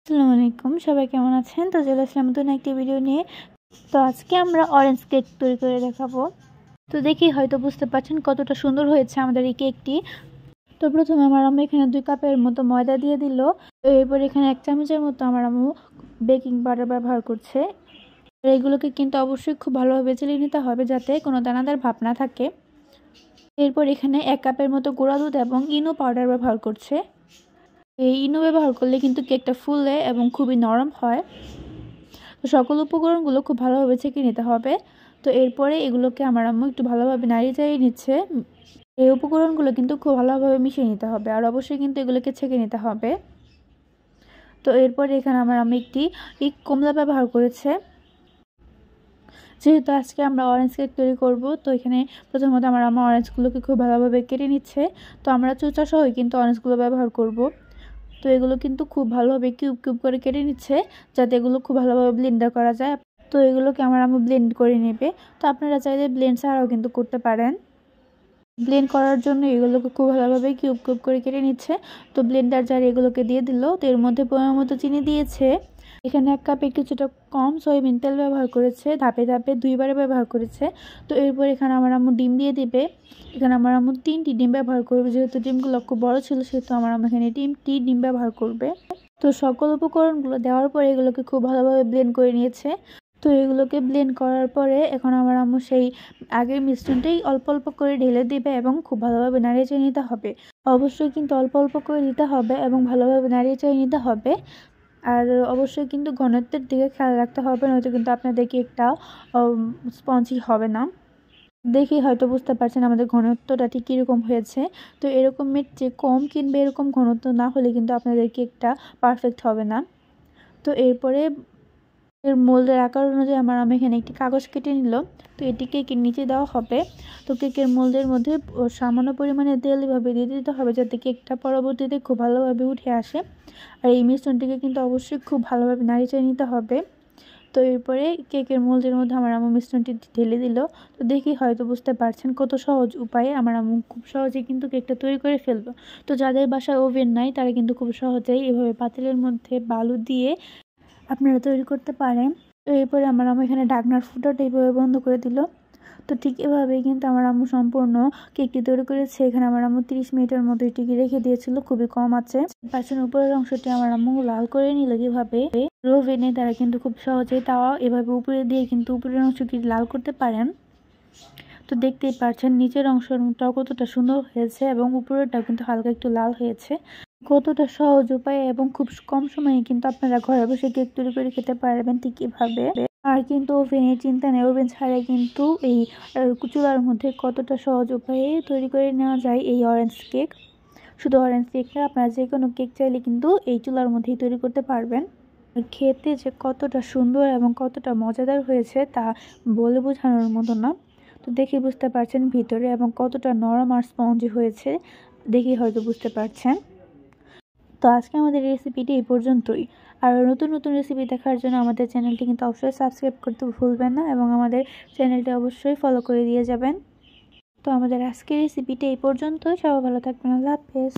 আসসালামু আলাইকুম, সবাই কেমন আছেন? তো চলে আসলাম নতুন একটি ভিডিও নিয়ে। তো আজকে আমরা অরেঞ্জ কেক তৈরি করে দেখাবো। তো দেখি হয়তো বুঝতে পারছেন কতটা সুন্দর হয়েছে আমাদের এই কেকটি। তো প্রথমে আমার আম্মু এখানে 2 কাপের মতো ময়দা দিয়ে দিল। এরপর এখানে 1 চামচের মতো আমার আম্মু বেকিং পাউডার ব্যবহার করছে। এগুলোকে কিন্তু অবশ্যই খুব ভালোভাবে চেলে নিতে হবে যাতে কোনো দানাদার ভাব না থাকে। এরপর এখানে 1 কাপের মতো গুঁড়া দুধ এবং ইনো পাউডার ব্যবহার করছে। এই ইনো ব্যবহার করলে কিন্তু কেকটা ফুলে এবং খুবই নরম হয়। তো সকল উপকরণগুলো খুব ভালোভাবে ছেঁকে নিতে হবে। তো এরপরে এগুলোকে আমার আম্মু একটু ভালোভাবে নাড়িয়ে চাড়িয়ে নিচ্ছে। এই উপকরণগুলো কিন্তু খুব ভালোভাবে মিশিয়ে নিতে হবে, আর অবশ্যই কিন্তু এগুলোকে ছেঁকে নিতে হবে। তো এরপরে এখানে আমার আম্মু একটি কমলা ব্যবহার করেছে। যেহেতু আজকে আমরা অরেঞ্জ কেক তৈরি করব, তো এখানে প্রথমত আমার আম্মু অরেঞ্জগুলোকে খুব ভালোভাবে কেটে নিচ্ছে। তো আমরা চোচা সহই কিন্তু অরেঞ্জগুলো ব্যবহার করব। তো এগুলো কিন্তু খুব ভালোভাবে কিউব কিউব করে কেটে নিচ্ছে যাতে এগুলো খুব ভালোভাবে ব্লেন্ডার করা যায়। তো এগুলোকে আমার আম্মু ব্লেন্ড করে নেবে। তো আপনারা চাইলে ব্লেন্ড ছাড়াও কিন্তু করতে পারেন। ব্লেন্ড করার জন্য এগুলোকে খুব ভালোভাবে কিউব কিউব করে কেটে নিচ্ছে। তো ব্লেন্ডার জার এগুলোকে দিয়ে দিল। তো এর মধ্যে পরিমাণ মতো চিনি দিয়েছে। এখানে 1 কাপে কিছুটা কম সয়াবিন তেল ব্যবহার করেছে, ধাপে ধাপে 2 বারে ব্যবহার করেছে। তো এরপর এখানে আমার আম্মু ডিম দিয়ে দিবে। এখানে আমার আম্মু 3টি ডিম ব্যবহার করবে, যেহেতু ডিমগুলো খুব বড় ছিল সেহেতু আমার আম্মু এখানে 3টি ডিম ব্যবহার করবে। তো সকল উপকরণগুলো দেওয়ার পরে এগুলোকে খুব ভালোভাবে ব্লেন্ড করে নিয়েছে। তো এগুলোকে ব্লেন্ড করার পরে এখন আমার আম্মু সেই আগের মিশ্রণটাই অল্প অল্প করে ঢেলে দিবে এবং খুব ভালোভাবে নাড়িয়ে চাড়িয়ে নিতে হবে। অবশ্যই কিন্তু অল্প অল্প করে দিতে হবে এবং ভালোভাবে নাড়িয়ে চাড়িয়ে নিতে হবে। আর অবশ্যই কিন্তু ঘনত্বের দিকে খেয়াল রাখতে হবে, নয়তো কিন্তু আপনাদের কেকটা স্পঞ্জি হবে না। দেখেই হয়তো বুঝতে পারছেন আমাদের ঘনত্বটা ঠিক কীরকম হয়েছে। তো এরকমের যে কম কিংবা এরকম ঘনত্ব না হলে কিন্তু আপনাদের কেকটা পারফেক্ট হবে না। তো এরপরে এর মোল্ডের আকার অনুযায়ী আমার আম্মু এখানে একটি কাগজ কেটে নিল। তো এটি কেকের নিচে দেওয়া হবে। তো কেকের মোল্ডের মধ্যে সামান্য পরিমাণে তেল এভাবে দিয়ে দিতে হবে যাতে কেকটা পরবর্তীতে খুব ভালোভাবে উঠে আসে। আর এই মিশ্রণটিকে কিন্তু অবশ্যই খুব ভালোভাবে নাড়িয়ে নিতে হবে। তো এরপরে কেকের মোল্ডের মধ্যে আমার আম্মু মিশ্রণটি ঢেলে দিল। তো দেখি হয়তো বুঝতে পারছেন কত সহজ উপায়ে আমার আম্মু খুব সহজেই কিন্তু কেকটা তৈরি করে ফেললো। তো যাদের বাসায় ওভেন নাই তারা কিন্তু খুব সহজেই এভাবে পাতিলের মধ্যে বালু দিয়ে আপনারা তৈরি করতে পারেন। তো এরপরে আমার আম্মু এখানে ঢাকনার ফুটাটা এইভাবে বন্ধ করে দিল। তো ঠিক এভাবেই কিন্তু আমার আম্মু সম্পূর্ণ কেকটি তৈরি করেছে। এখানে আমার আম্মু 30 মিনিটের মতো এটিকে রেখে দিয়েছিল খুবই কম আছে। পাশের উপরের অংশটি আমার আম্মু লাল করে নিল যেভাবে ওভেনে, তারা কিন্তু খুব সহজেই তাওয়া এভাবে উপরে দিয়ে কিন্তু উপরের অংশটি লাল করতে পারেন। তো দেখতেই পাচ্ছেন নিচের অংশটাও কতটা সুন্দর হয়েছে এবং উপরেরটাও কিন্তু হালকা একটু লাল হয়েছে। কতটা সহজ উপায় এবং খুব কম সময়ে কিন্তু আপনারা ঘরে বসে কেক তৈরি করে খেতে পারবেন ঠিক এভাবে। আর কিন্তু ওভেনের চিন্তা নেই, ওভেন ছাড়াই কিন্তু এই চুলার মধ্যে কতটা সহজ উপায়ে তৈরি করে নেওয়া যায় এই অরেঞ্জ কেক। শুধু অরেঞ্জ কেক না, আপনারা যে কোনো কেক চাইলে কিন্তু এই চুলার মধ্যেই তৈরি করতে পারবেন। খেতে যে কতটা সুন্দর এবং কতটা মজাদার হয়েছে তা বলে বোঝানোর মতো না। তো দেখে বুঝতে পারছেন ভিতরে এবং কতটা নরম আর স্পঞ্জি হয়েছে, দেখে হয়তো বুঝতে পারছেন। তো আজকে আমাদের রেসিপিটি এই পর্যন্তই। আর নতুন নতুন রেসিপি দেখার জন্য আমাদের চ্যানেলটি কিন্তু অবশ্যই সাবস্ক্রাইব করতে ভুলবেন না এবং আমাদের চ্যানেলটি অবশ্যই ফলো করে দিয়ে যাবেন। তো আমাদের আজকের রেসিপিটি এই পর্যন্তই। সবাই ভালো থাকবেন। আল্লাহ হাফেজ।